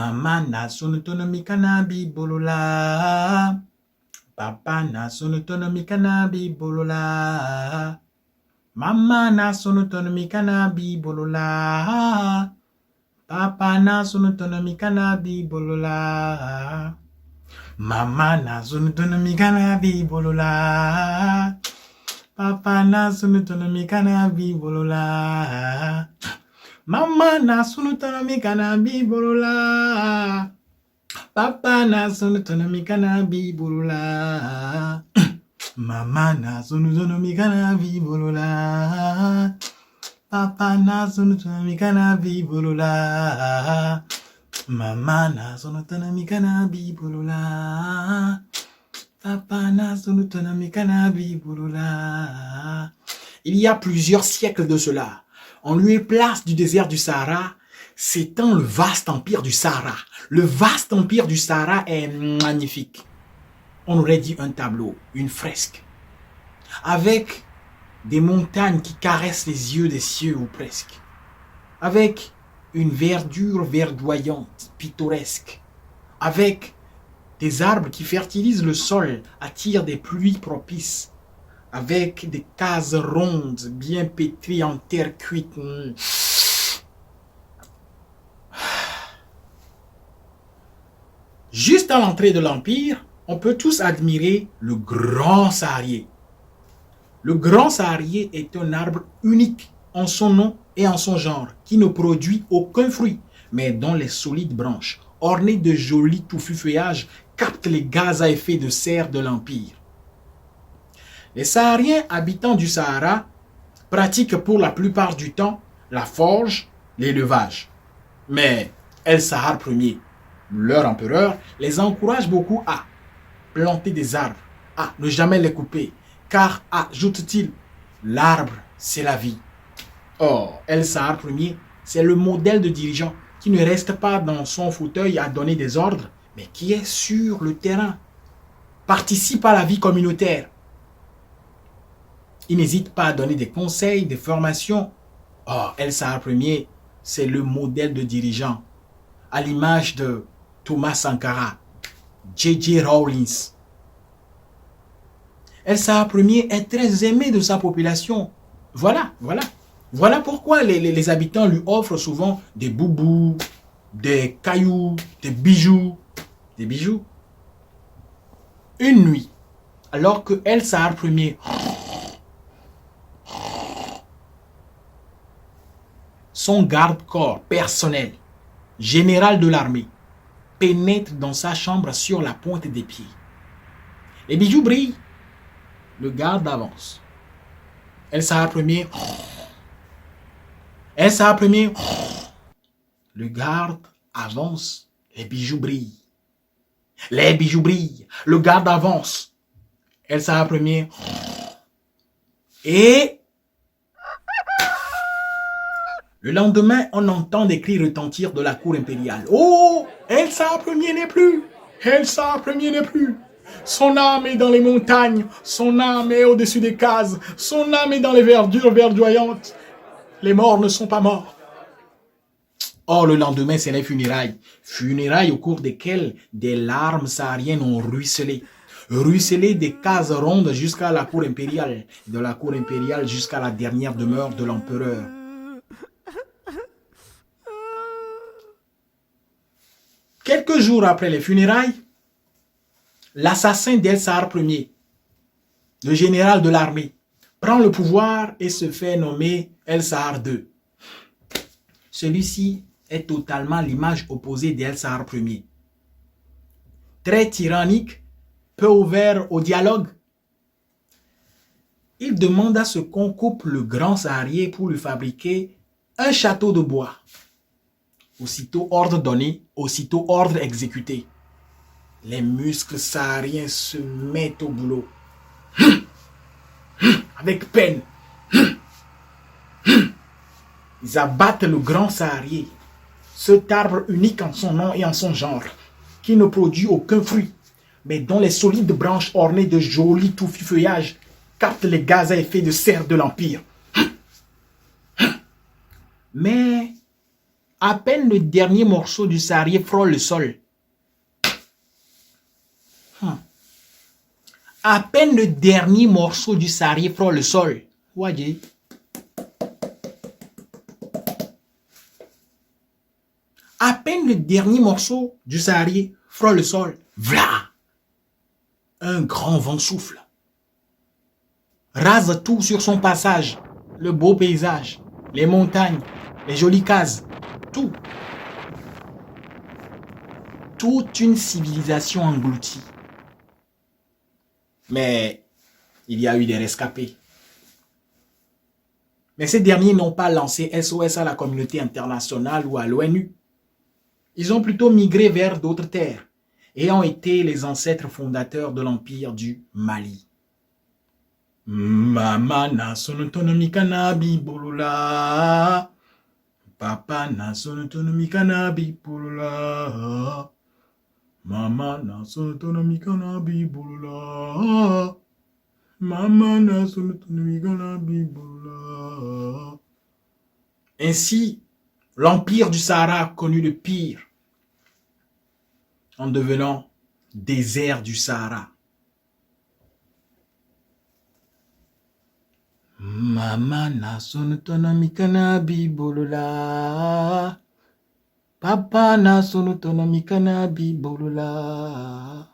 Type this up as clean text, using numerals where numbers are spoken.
Mama na sunutonomi kanabi bolola. Papa na sunutonomi kanabi bolola. Mama na sunutonomi kanabi bolola. Papa na sunutonomi kanabi bolola. Mama na sunutonomi kanabi bolola. Papa na sunutonomi kanabi bolola. Mama na sunutonomi kanabi bolola. Papa na sunutonomi kanabi bolola. Mama na sunutonomi kanabi bolola. Papa na sunutonomi kanabi bolola. Mama na sunutonomi kanabi bolola. Papa na sunutonomi kanabi bolola. Il y a plusieurs siècles de cela, en lieu et place du désert du Sahara, s'étend le vaste empire du Sahara. Le vaste empire du Sahara est magnifique. On aurait dit un tableau, une fresque, avec des montagnes qui caressent les yeux des cieux ou presque, avec une verdure verdoyante, pittoresque, avec des arbres qui fertilisent le sol, attirent des pluies propices, avec des cases rondes, bien pétries en terre cuite. Juste à l'entrée de l'Empire, on peut tous admirer le grand saharier. Le grand saharier est un arbre unique en son nom et en son genre, qui ne produit aucun fruit, mais dont les solides branches, ornées de jolis touffus feuillages, captent les gaz à effet de serre de l'Empire. Les Sahariens habitants du Sahara pratiquent pour la plupart du temps la forge, l'élevage. Mais El Sahar Ier, leur empereur, les encourage beaucoup à planter des arbres, à ne jamais les couper, car, ajoute-t-il, l'arbre, c'est la vie. Or, El Sahar Ier, c'est le modèle de dirigeant qui ne reste pas dans son fauteuil à donner des ordres, mais qui est sur le terrain, participe à la vie communautaire. Il n'hésite pas à donner des conseils, des formations. Or, El Sahar Ier, c'est le modèle de dirigeant, à l'image de Thomas Sankara, J.J. Rawlings. El Sahar Ier est très aimé de sa population. Voilà pourquoi les habitants lui offrent souvent des boubous, des cailloux, des bijoux. Des bijoux. Une nuit, alors que El Sahar Ier, son garde-corps personnel, général de l'armée, pénètre dans sa chambre sur la pointe des pieds. Les bijoux brillent. Le garde avance. El Sahar Ier. El Sahar Ier. Le garde avance. Les bijoux brillent. Les bijoux brillent. Le garde avance. El Sahar Ier. Et le lendemain, on entend des cris retentir de la cour impériale. Oh, El Sahar Ier n'est plus. El Sahar Ier n'est plus. Son âme est dans les montagnes. Son âme est au-dessus des cases. Son âme est dans les verdures verdoyantes. Les morts ne sont pas morts. Or, le lendemain, c'est les funérailles. Funérailles au cours desquelles des larmes sahariennes ont ruisselé. Ruisselé des cases rondes jusqu'à la cour impériale. De la cour impériale jusqu'à la dernière demeure de l'empereur. Quelques jours après les funérailles, l'assassin d'El Sahar Ier, le général de l'armée, prend le pouvoir et se fait nommer El Sahar II. Celui-ci est totalement l'image opposée d'El Sahar Ier. Très tyrannique, peu ouvert au dialogue, il demande à ce qu'on coupe le grand saharier pour lui fabriquer un château de bois. Aussitôt ordre donné, aussitôt ordre exécuté. Les muscles sahariens se mettent au boulot. Avec peine. Ils abattent le grand saharier, cet arbre unique en son nom et en son genre, qui ne produit aucun fruit, mais dont les solides branches ornées de jolis touffus feuillages captent les gaz à effet de serre de l'Empire. Mais À peine le dernier morceau du sarié frôle le sol. À peine le dernier morceau du sarié frôle le sol. Voyez. À peine le dernier morceau du sarié frôle le sol. V'là. Un grand vent souffle. Rase tout sur son passage. Le beau paysage, les montagnes, les jolies cases, tout. Toute une civilisation engloutie. Mais il y a eu des rescapés. Mais ces derniers n'ont pas lancé SOS à la communauté internationale ou à l'ONU. Ils ont plutôt migré vers d'autres terres et ont été les ancêtres fondateurs de l'empire du Mali. Mama na sonotonomi kanabi bolula. Papa na sonotonomi kanabi bolula. Mama na sonotonomi kanabi bolula. Mama na sonotonomi kanabi bolula. Ainsi, l'empire du Sahara a connu le pire en devenant désert du Sahara. Mama na sonotonomi kanabi bolula. Papa na sonotonomi kanabi bolula.